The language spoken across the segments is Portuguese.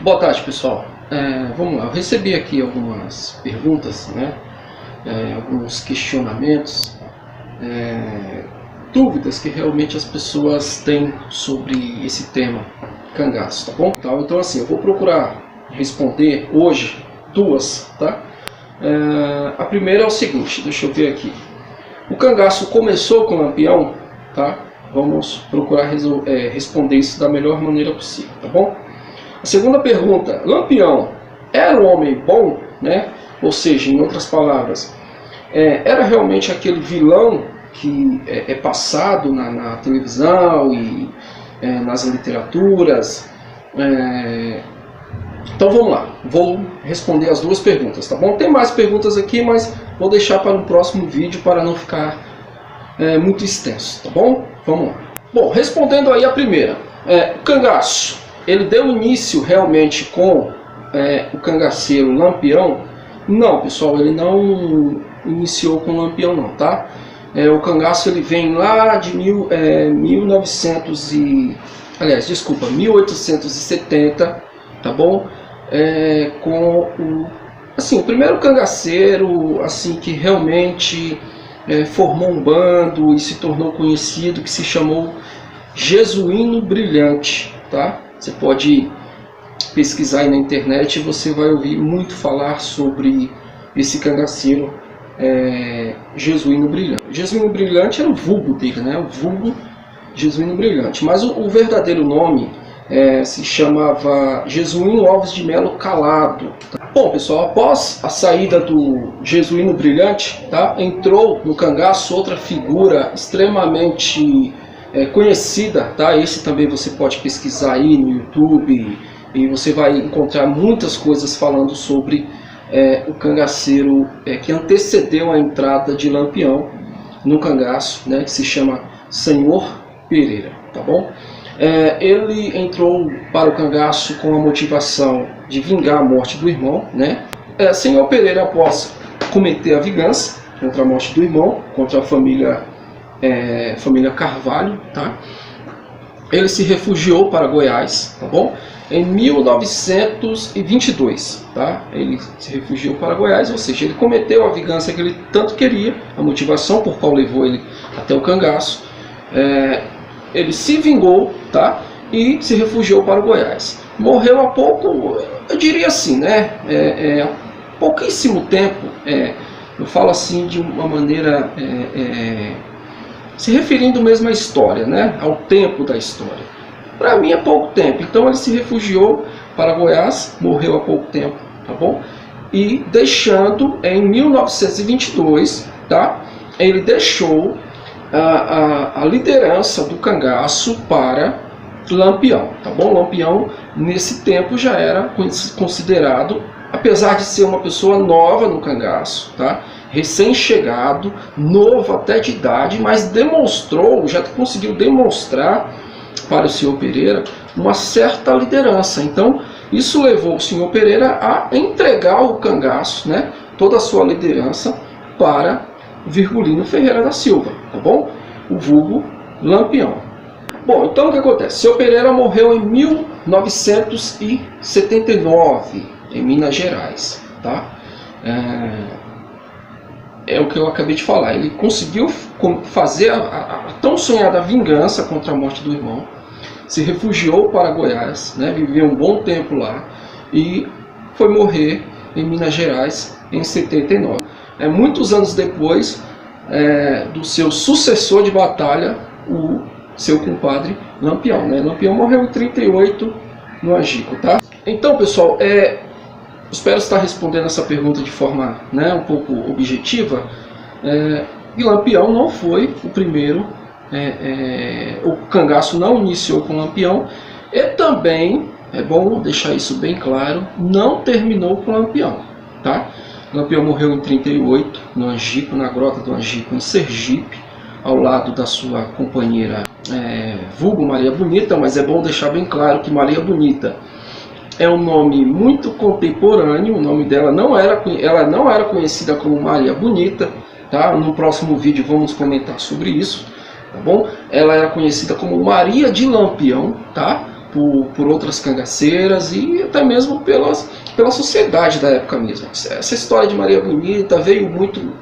Boa tarde, pessoal. Vamos lá, eu recebi aqui algumas perguntas, né? Alguns questionamentos, dúvidas que realmente as pessoas têm sobre esse tema, cangaço, tá bom? Então assim, eu vou procurar responder hoje duas, tá? A primeira é o seguinte, deixa eu ver aqui. O cangaço começou com Lampião, tá? Vamos procurar responder isso da melhor maneira possível, tá bom? A segunda pergunta, Lampião era um homem bom, né? Ou seja, em outras palavras, era realmente aquele vilão que é passado na televisão e nas literaturas? Então vamos lá, vou responder as duas perguntas, tá bom? Tem mais perguntas aqui, mas vou deixar para um próximo vídeo para não ficar muito extenso, tá bom? Vamos lá. Bom, respondendo aí a primeira, o cangaço, ele deu início realmente com o cangaceiro Lampião? Não, pessoal, ele não iniciou com Lampião não, tá? O cangaço ele vem lá de 1870, tá bom? Com o primeiro cangaceiro assim, que realmente formou um bando e se tornou conhecido, que se chamou Jesuíno Brilhante, tá? Você pode pesquisar aí na internet e você vai ouvir muito falar sobre esse cangaceiro Jesuíno Brilhante. Jesuíno Brilhante era o vulgo dele, né? O vulgo Jesuíno Brilhante. Mas o verdadeiro nome se chamava Jesuíno Alves de Melo Calado. Bom, pessoal, após a saída do Jesuíno Brilhante, tá? Entrou no cangaço outra figura extremamente conhecida, tá? Esse também você pode pesquisar aí no YouTube e você vai encontrar muitas coisas falando sobre o cangaceiro que antecedeu a entrada de Lampião no cangaço, né? Que se chama Senhor Pereira, tá bom? Ele entrou para o cangaço com a motivação de vingar a morte do irmão, né? Senhor Pereira, após cometer a vingança contra a morte do irmão, contra a família Carvalho, tá? Ele se refugiou para Goiás, tá bom? Em 1922, tá? Ele se refugiou para Goiás, ou seja, ele cometeu a vingança que ele tanto queria, a motivação por qual levou ele até o cangaço. Ele se vingou, tá? E se refugiou para Goiás. Morreu há pouco, eu diria assim, né? Há pouquíssimo tempo. Eu falo assim de uma maneira se referindo mesmo à história, né? Ao tempo da história. Para mim é pouco tempo. Então ele se refugiou para Goiás, morreu há pouco tempo, tá bom? E deixando em 1922, tá? Ele deixou a liderança do cangaço para Lampião, tá bom? Lampião nesse tempo já era considerado, apesar de ser uma pessoa nova no cangaço, tá? Recém-chegado, novo até de idade, mas já conseguiu demonstrar para o senhor Pereira uma certa liderança. Então isso levou o senhor Pereira a entregar o cangaço, né? Toda a sua liderança para Virgulino Ferreira da Silva, tá bom? O vulgo Lampião. Bom, então o que acontece? Seu Pereira morreu em 1979, em Minas Gerais, tá? É o que eu acabei de falar. Ele conseguiu fazer a tão sonhada vingança contra a morte do irmão, se refugiou para Goiás, né? Viveu um bom tempo lá e foi morrer em Minas Gerais em 79. Muitos anos depois do seu sucessor de batalha, o seu compadre Lampião, né? Lampião morreu em 38 no Angico, tá? Então, pessoal, espero estar respondendo essa pergunta de forma, né, um pouco objetiva. E Lampião não foi o primeiro, o cangaço não iniciou com Lampião, e também, é bom deixar isso bem claro, não terminou com Lampião, tá? Lampião morreu em 38 no Angico, na Grota do Angico, em Sergipe, ao lado da sua companheira vulgo Maria Bonita, mas é bom deixar bem claro que Maria Bonita é um nome muito contemporâneo. O nome dela ela não era conhecida como Maria Bonita, tá? No próximo vídeo vamos comentar sobre isso, tá bom? Ela era conhecida como Maria de Lampião, tá? por outras cangaceiras e até mesmo pela sociedade da época mesmo. Essa história de Maria Bonita veio muito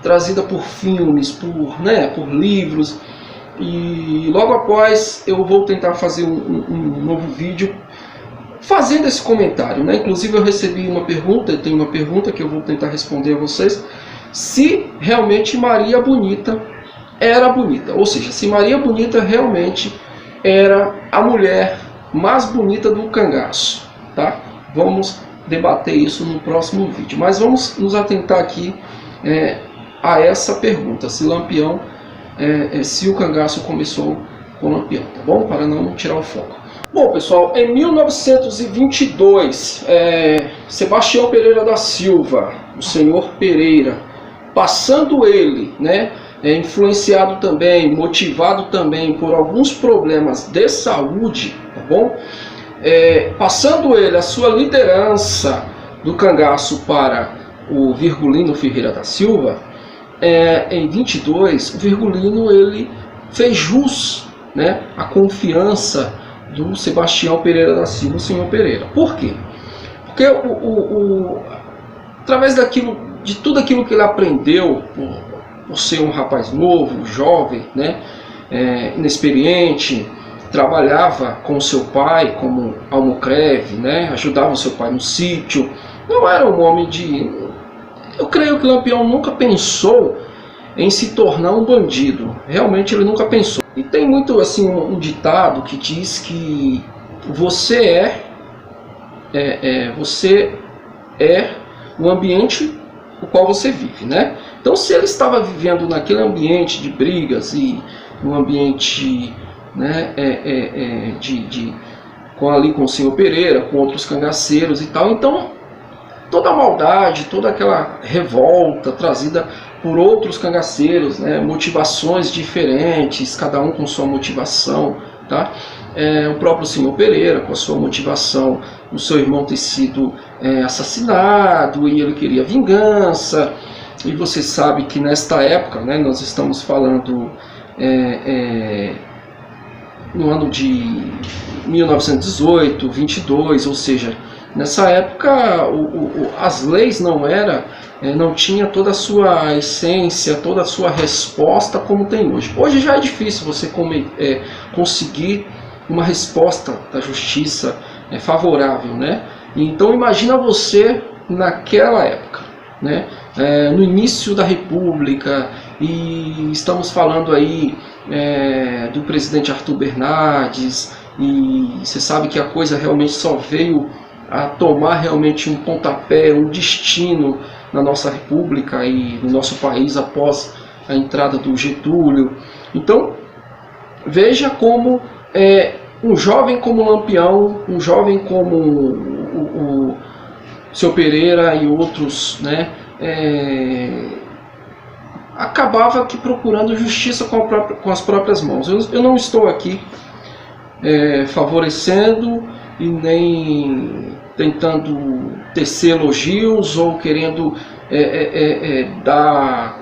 trazida por filmes, por livros, e logo após eu vou tentar fazer um novo vídeo fazendo esse comentário, né? Inclusive eu recebi uma pergunta, tem uma pergunta que eu vou tentar responder a vocês, se realmente Maria Bonita era bonita, ou seja, se Maria Bonita realmente era a mulher mais bonita do cangaço, tá? Vamos debater isso no próximo vídeo, mas vamos nos atentar aqui a essa pergunta, se Lampião, se o cangaço começou com Lampião, tá bom? Para não tirar o foco. Bom, pessoal, em 1922, Sebastião Pereira da Silva, o senhor Pereira, passando ele, né, influenciado também, motivado também por alguns problemas de saúde, tá bom? Passando ele a sua liderança do cangaço para o Virgulino Ferreira da Silva, em 22, o Virgulino ele fez jus, né, à confiança do Sebastião Pereira da Silva, o senhor Pereira. Por quê? Porque através de tudo aquilo que ele aprendeu, por ser um rapaz novo, jovem, né, inexperiente, trabalhava com seu pai como almocreve, né, ajudava o seu pai no sítio, não era um homem de... Eu creio que Lampião nunca pensou em se tornar um bandido, realmente ele nunca pensou. E tem muito assim um ditado que diz que você é o ambiente no qual você vive, né? Então, se ele estava vivendo naquele ambiente de brigas e um ambiente, né, com o senhor Pereira, com outros cangaceiros e tal, então toda a maldade, toda aquela revolta trazida por outros cangaceiros, né, motivações diferentes, cada um com sua motivação, tá? O próprio senhor Pereira com a sua motivação, o seu irmão ter sido assassinado e ele queria vingança. E você sabe que nesta época, né, nós estamos falando no ano de 1918, 22, ou seja, nessa época as leis não tinha toda a sua essência, toda a sua resposta como tem hoje. Hoje já é difícil você conseguir uma resposta da justiça favorável, né? Então imagina você naquela época, né? No início da República, e estamos falando aí do presidente Arthur Bernardes, e você sabe que a coisa realmente só veio a tomar realmente um pontapé, um destino na nossa República e no nosso país após a entrada do Getúlio. Então, veja como um jovem como Lampião, um jovem como o seu Pereira e outros, né, acabava aqui procurando justiça com as próprias mãos. Eu não estou aqui favorecendo e nem tentando tecer elogios ou querendo dar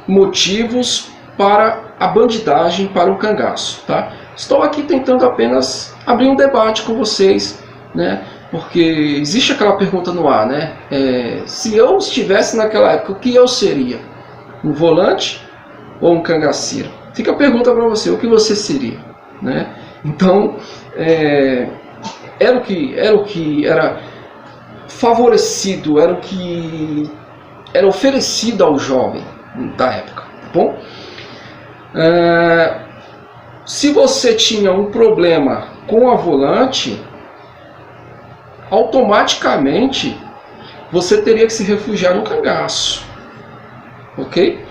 motivos para a bandidagem, para o cangaço, tá? Estou aqui tentando apenas abrir um debate com vocês, né? Porque existe aquela pergunta no ar, né? Se eu estivesse naquela época, o que eu seria? Um volante ou um cangaceiro? Fica a pergunta para você, o que você seria, né? Então, era o que era favorecido, era o que era oferecido ao jovem da época, tá bom? Se você tinha um problema com a volante, automaticamente você teria que se refugiar no cangaço, ok?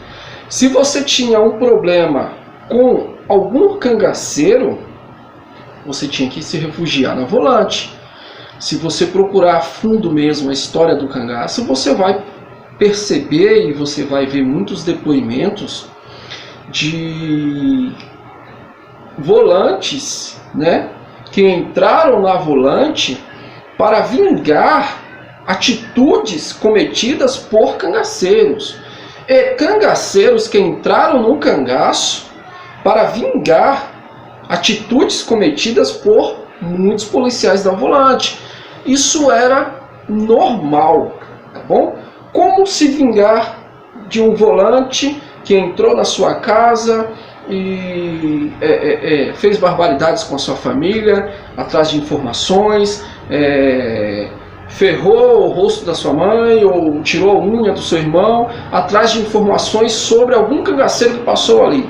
Se você tinha um problema com algum cangaceiro, você tinha que se refugiar na volante. Se você procurar a fundo mesmo a história do cangaço, você vai perceber e você vai ver muitos depoimentos de volantes, né, que entraram na volante para vingar atitudes cometidas por cangaceiros. E cangaceiros que entraram no cangaço para vingar atitudes cometidas por muitos policiais da Volante. Isso era normal, tá bom? Como se vingar de um volante que entrou na sua casa e fez barbaridades com a sua família, atrás de informações, ferrou o rosto da sua mãe ou tirou a unha do seu irmão, atrás de informações sobre algum cangaceiro que passou ali,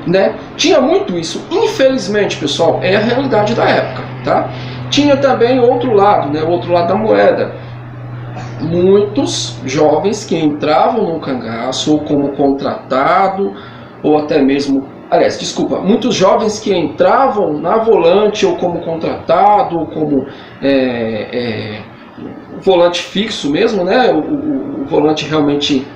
né? Tinha muito isso, infelizmente, pessoal, é a realidade da época, tá? Tinha também outro lado, né? O outro lado da moeda. Muitos jovens que entravam no cangaço ou como contratado, ou até mesmo, aliás, desculpa, muitos jovens que entravam na Volante ou como contratado, ou como volante fixo mesmo, né? O volante realmente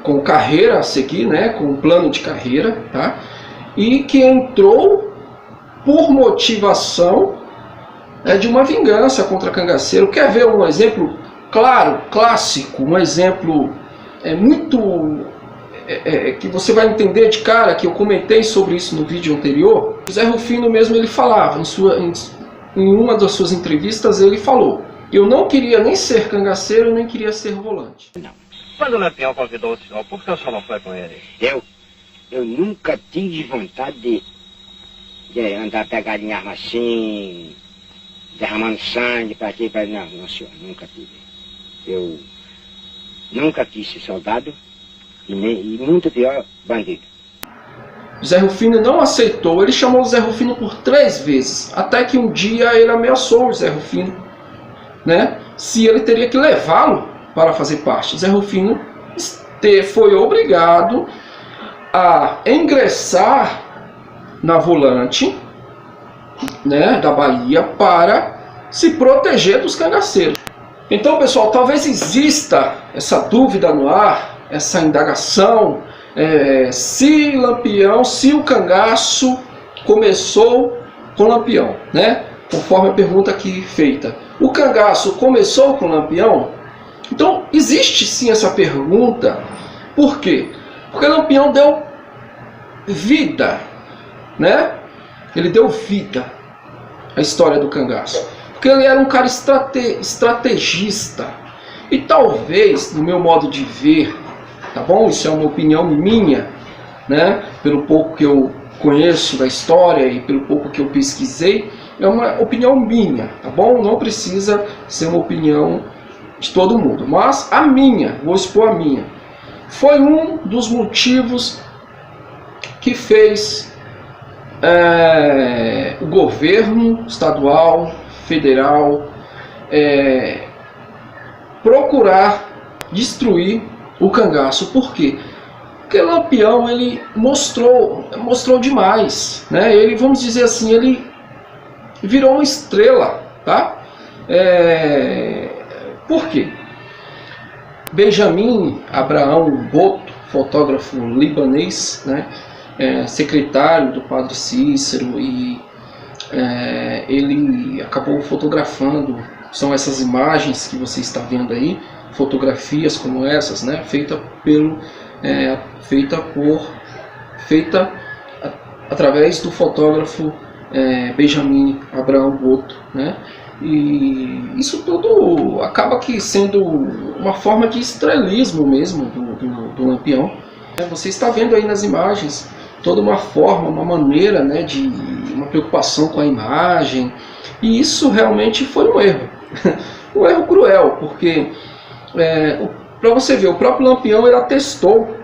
com carreira a seguir, né? Com um plano de carreira, tá? E que entrou por motivação de uma vingança contra cangaceiro. Quer ver um exemplo claro, clássico, um exemplo muito que você vai entender de cara, que eu comentei sobre isso no vídeo anterior? O Zé Rufino mesmo, ele falava em uma das suas entrevistas, ele falou: eu não queria nem ser cangaceiro, nem queria ser volante. Não. Quando o Lampião convidou o senhor, por que o senhor não foi com ele? Eu nunca tive vontade de andar pegado em arma assim, derramando sangue para aqui, para... Não, senhor, nunca tive. Eu nunca quis ser soldado e muito pior, bandido. Zé Rufino não aceitou, ele chamou o Zé Rufino por 3 vezes, até que um dia ele ameaçou o Zé Rufino, né, se ele teria que levá-lo para fazer parte. Zé Rufino foi obrigado a ingressar na Volante, né, da Bahia, para se proteger dos cangaceiros. Então, pessoal, talvez exista essa dúvida no ar, essa indagação, se o cangaço começou com Lampião, né? Conforme a pergunta aqui feita. O cangaço começou com Lampião? Então, existe sim essa pergunta. Por quê? Porque Lampião deu vida, né? Ele deu vida à história do cangaço. Porque ele era um cara estrategista. E talvez, no meu modo de ver, tá bom? Isso é uma opinião minha, né? Pelo pouco que eu conheço da história e pelo pouco que eu pesquisei, é uma opinião minha, tá bom? Não precisa ser uma opinião de todo mundo, mas a minha, vou expor a minha. Foi um dos motivos que fez o governo estadual, federal, procurar destruir o cangaço. Por quê? Porque Lampião, ele mostrou demais, né? Ele, vamos dizer assim, ele virou uma estrela, tá? Por quê? Benjamin Abraão Boto, fotógrafo libanês, né? Secretário do Padre Cícero, e ele acabou fotografando, são essas imagens que você está vendo aí, fotografias como essas, né? Feita através do fotógrafo Benjamin Abraão Boto, né? E isso tudo acaba que sendo uma forma de estrelismo mesmo do Lampião. Você está vendo aí nas imagens toda uma forma, uma maneira, né, de uma preocupação com a imagem, e isso realmente foi um erro, um erro cruel, porque para você ver, o próprio Lampião, ele atestou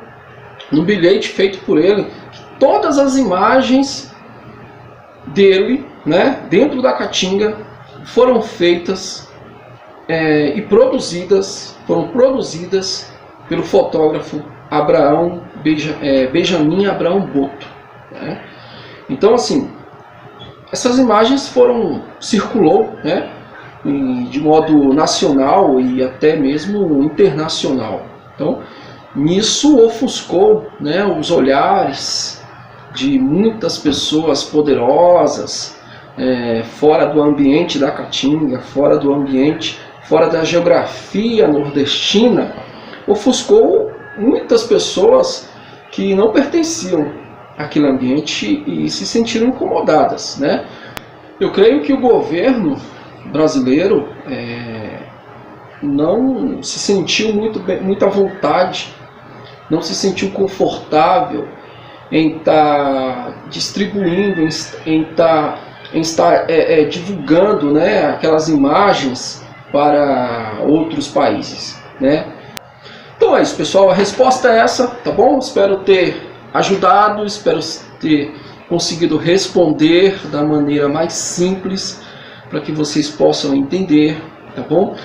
no bilhete feito por ele que todas as imagens dele, né, dentro da Caatinga, foram feitas e foram produzidas pelo fotógrafo Benjamin Abraão Boto, né? Então, assim, essas imagens circulou, né, de modo nacional e até mesmo internacional. Então, nisso ofuscou, né, os olhares de muitas pessoas poderosas, fora do ambiente da Caatinga, fora da geografia nordestina, ofuscou muitas pessoas que não pertenciam àquele ambiente e se sentiram incomodadas, né? Eu creio que o governo brasileiro não se sentiu muito à vontade, não se sentiu confortável em estar distribuindo, em estar divulgando, né, aquelas imagens para outros países, né? Então é isso, pessoal, a resposta é essa, tá bom? Espero ter ajudado, espero ter conseguido responder da maneira mais simples para que vocês possam entender, tá bom?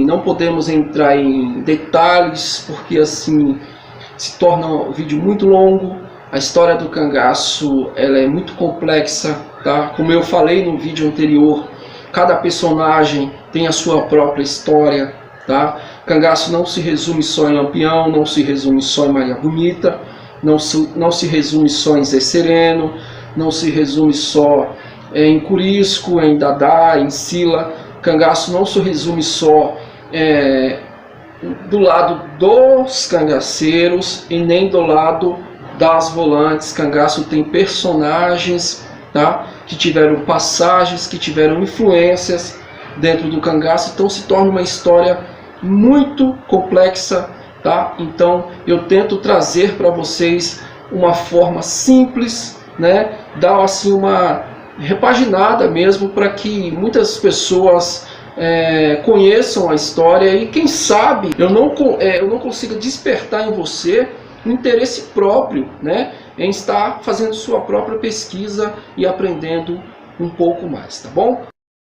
Não podemos entrar em detalhes porque assim se torna um vídeo muito longo. A história do cangaço ela é muito complexa, tá? Como eu falei no vídeo anterior, cada personagem tem a sua própria história, tá? Cangaço não se resume só em Lampião, não se resume só em Maria Bonita, não se resume só em Zé Sereno, não se resume só em Curisco, em Dadá, em Sila. Cangaço não se resume só do lado dos cangaceiros e nem do lado das volantes. Cangaço tem personagens, tá, que tiveram passagens, que tiveram influências dentro do cangaço, então se torna uma história muito complexa, tá? Então eu tento trazer para vocês uma forma simples, né, dar assim uma repaginada mesmo para que muitas pessoas conheçam a história e quem sabe eu não consiga despertar em você um interesse próprio, né, em estar fazendo sua própria pesquisa e aprendendo um pouco mais, tá bom?